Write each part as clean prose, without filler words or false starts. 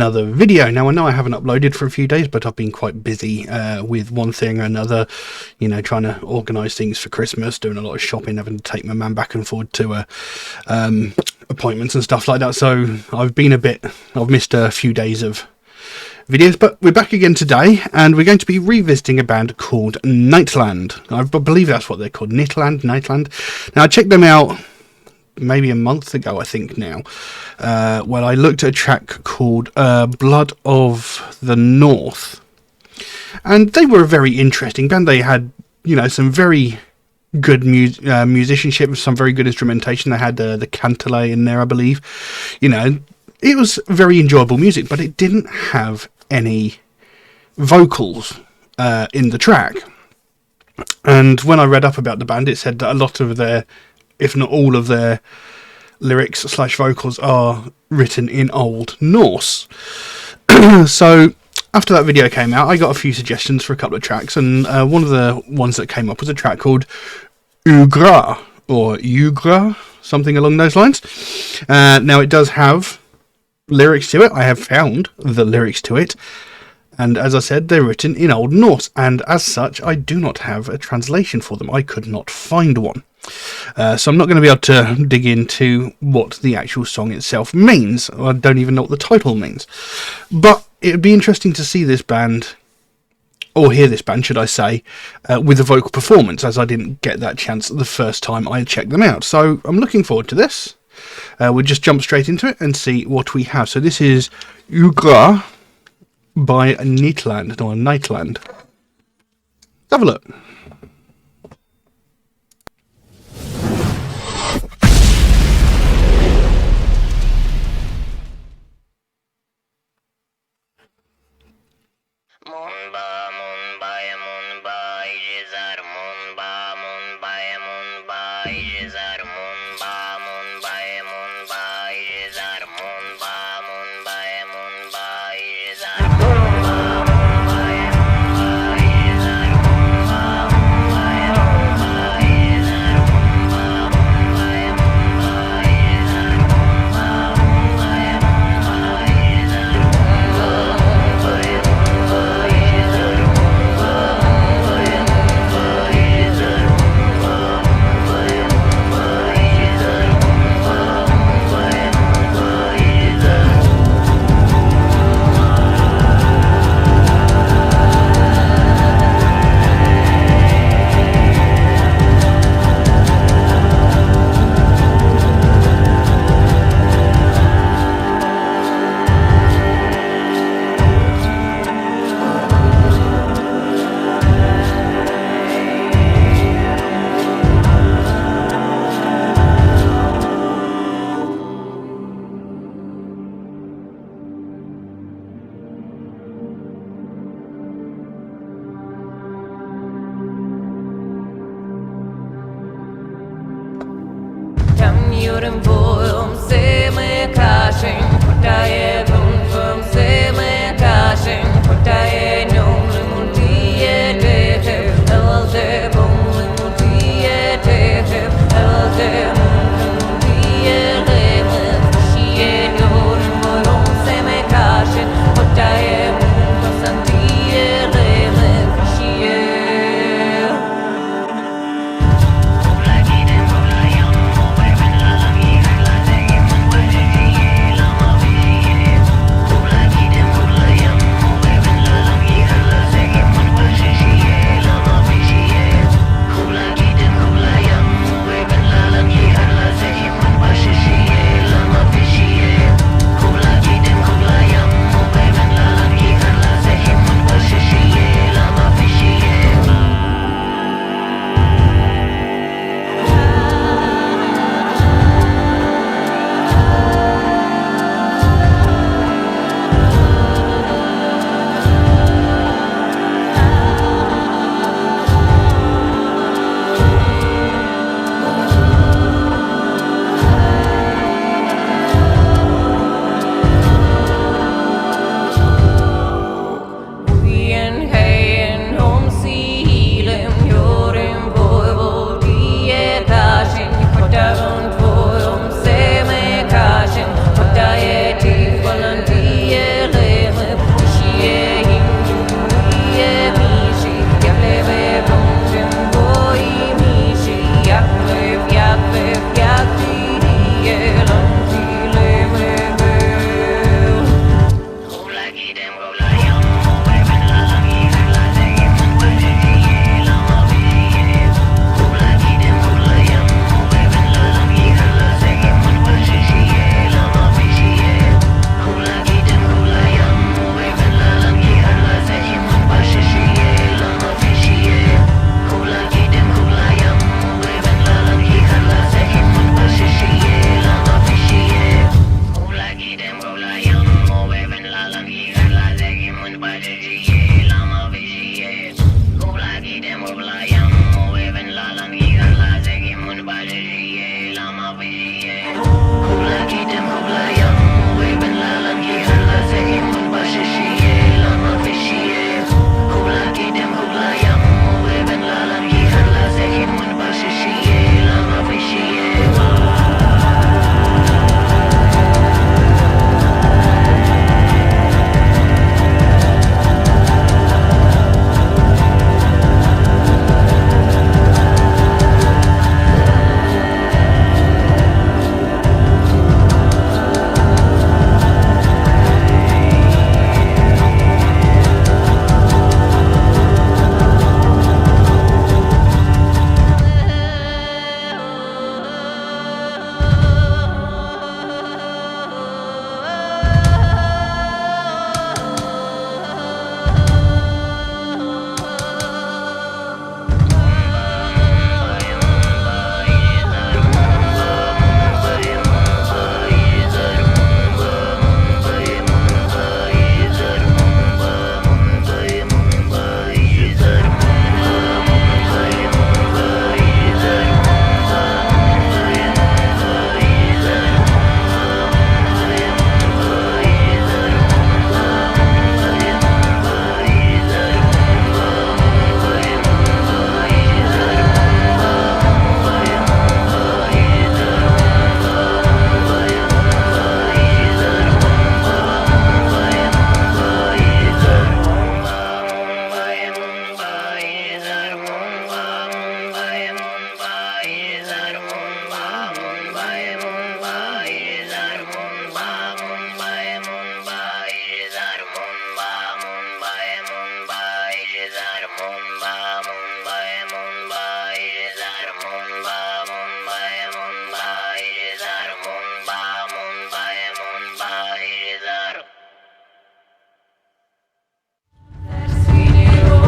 another video. Now I know I haven't uploaded for a few days, but I've been quite busy with one thing or another, you know, trying to organise things for Christmas, doing a lot of shopping, having to take my man back and forth to appointments and stuff like that. So I've missed a few days of videos, but we're back again today, and we're going to be revisiting a band called Nytt. I believe that's what they're called, Nytt. Now I checked them out maybe a month ago, I think now, when I looked at a track called Blood of the North, and they were a very interesting band. They had, you know, some very good musicianship, some very good instrumentation. They had the cantilé in there, I believe. You know, it was very enjoyable music, but it didn't have any vocals in the track. And when I read up about the band, it said that a lot of their, if not all of their lyrics / vocals are written in Old Norse. So after that video came out, I got a few suggestions for a couple of tracks, and one of the ones that came up was a track called Ugra, or Ugra, something along those lines. Now it does have lyrics to it. I have found the lyrics to it, and as I said, they're written in Old Norse, and as such I do not have a translation for them. I could not find one. So I'm not going to be able to dig into what the actual song itself means. I don't even know what the title means. But it would be interesting to see this band, or hear this band, should I say, with a vocal performance, as I didn't get that chance the first time I checked them out. So I'm looking forward to this. We'll just jump straight into it and see what we have. So this is Ugra by Nytt, or Nytt. Have a look. Yeah.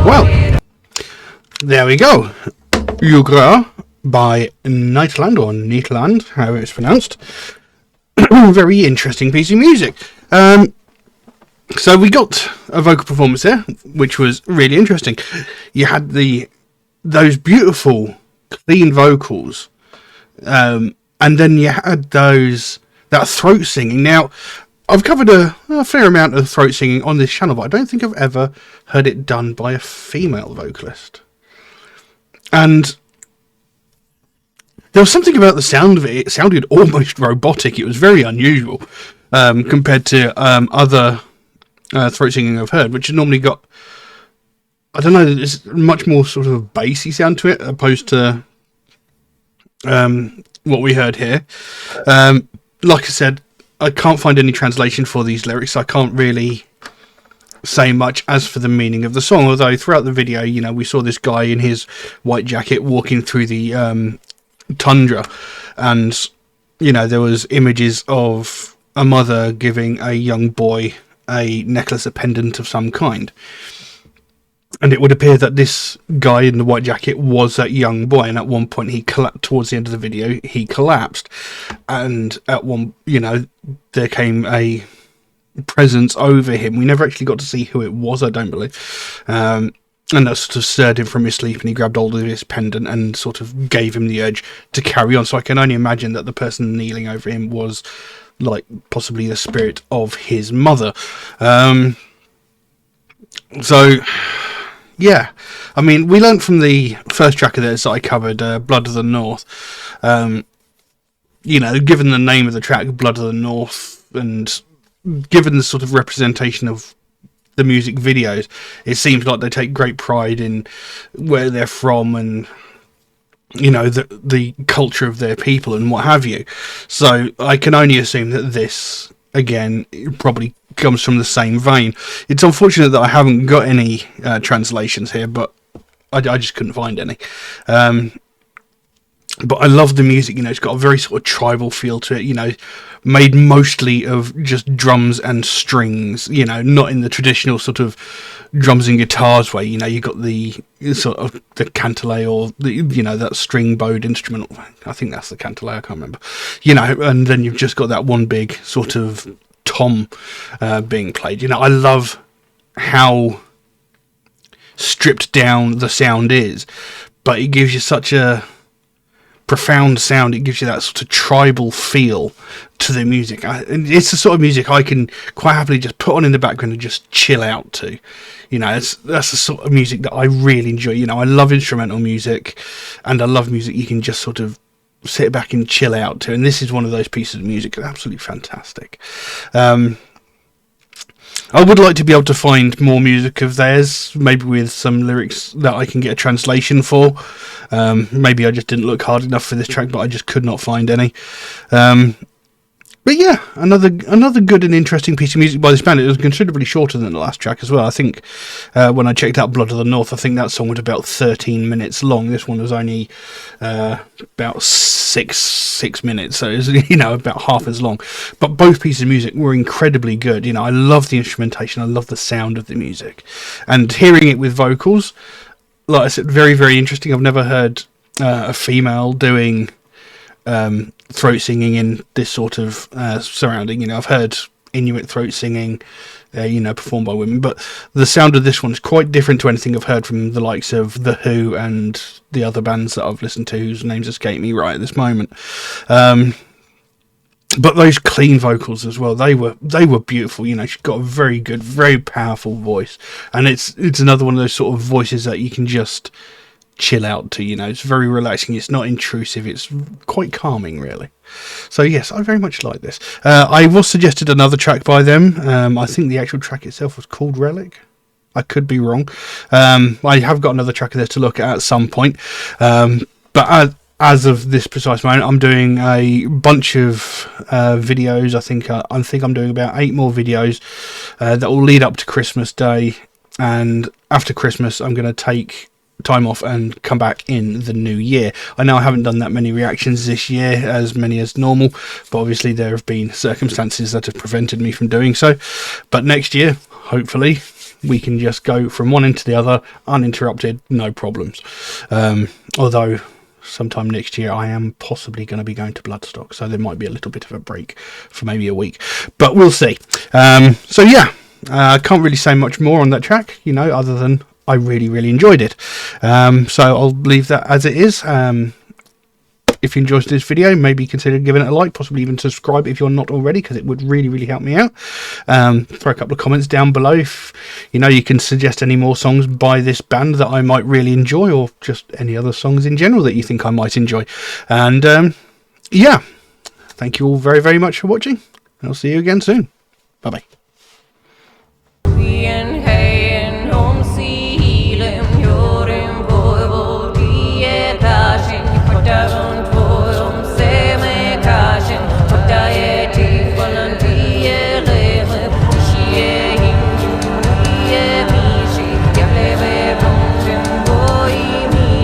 Well, there we go. Ugra by Nightland, or Nytt, however it's pronounced. Very interesting piece of music. So we got a vocal performance there, which was really interesting. You had those beautiful, clean vocals, and then you had that throat singing. Now, I've covered a fair amount of throat singing on this channel, but I don't think I've ever heard it done by a female vocalist. And there was something about the sound of it. It sounded almost robotic. It was very unusual compared to other throat singing I've heard, which has normally got, I don't know, there's much more sort of bassy sound to it, opposed to what we heard here. Like I said, I can't find any translation for these lyrics. I can't really say much as for the meaning of the song, although throughout the video, you know, we saw this guy in his white jacket walking through the tundra, and, you know, there was images of a mother giving a young boy a necklace, a pendant of some kind. And it would appear that this guy in the white jacket was that young boy, and at one point he collapsed. Towards the end of the video, he collapsed, and at one, you know, there came a presence over him. We never actually got to see who it was, I don't believe, and that sort of stirred him from his sleep, and he grabbed hold of his pendant and sort of gave him the urge to carry on. So I can only imagine that the person kneeling over him was, like, possibly the spirit of his mother. So, yeah, I mean, we learned from the first track of this that I covered, Blood of the North. You know, given the name of the track, Blood of the North, and given the sort of representation of the music videos, it seems like they take great pride in where they're from and, you know, the culture of their people and what have you. So I can only assume that this, again, probably comes from the same vein. It's unfortunate that I haven't got any translations here, but I just couldn't find any. But I love the music, you know, it's got a very sort of tribal feel to it, you know, made mostly of just drums and strings, you know, not in the traditional sort of drums and guitars way. You know, you got the sort of the cantilé, or the, you know, that string bowed instrument. I think that's the cantilé, I can't remember. You know, and then you've just got that one big sort of tom being played. You know, I love how stripped down the sound is, but it gives you such a profound sound. It gives you that sort of tribal feel to the music. And it's the sort of music I can quite happily just put on in the background and just chill out to. You know, that's the sort of music that I really enjoy. You know, I love instrumental music, and I love music you can just sort of sit back and chill out to. And this is one of those pieces of music. Absolutely fantastic. I would like to be able to find more music of theirs, maybe with some lyrics that I can get a translation for. Maybe I just didn't look hard enough for this track, but I just could not find any. But yeah, another good and interesting piece of music by this band. It was considerably shorter than the last track as well. I think when I checked out Blood of the North, I think that song was about 13 minutes long. This one was only about six minutes, so it was, you know, about half as long. But both pieces of music were incredibly good. You know, I love the instrumentation, I love the sound of the music, and hearing it with vocals, like I said, very, very interesting. I've never heard a female doing throat singing in this sort of surrounding. You know, I've heard Inuit throat singing, you know, performed by women, but the sound of this one is quite different to anything I've heard from the likes of The Who and the other bands that I've listened to, whose names escape me right at this moment. But those clean vocals as well, they were beautiful. You know, she's got a very good, very powerful voice, and it's another one of those sort of voices that you can just chill out to. You know, it's very relaxing, it's not intrusive, it's quite calming, really. So yes, I very much like this. I was suggested another track by them. I think the actual track itself was called Relic. I could be wrong. I have got another track of this to look at some point, but as of this precise moment, I'm doing a bunch of videos. I think I'm doing about 8 more videos that will lead up to Christmas Day, and after Christmas I'm going to take time off and come back in the new year. I know I haven't done that many reactions this year, as many as normal, but obviously there have been circumstances that have prevented me from doing so. But next year, hopefully, we can just go from one end to the other uninterrupted, no problems. Although sometime next year I am possibly going to be going to Bloodstock, so there might be a little bit of a break for maybe a week, but we'll see. So yeah, I can't really say much more on that track, you know, other than I really, really enjoyed it. So I'll leave that as it is. If you enjoyed this video, maybe consider giving it a like, possibly even subscribe if you're not already, because it would really, really help me out. Throw a couple of comments down below if you know, you can suggest any more songs by this band that I might really enjoy, or just any other songs in general that you think I might enjoy. And yeah, thank you all very, very much for watching. I'll see you again soon. Bye bye.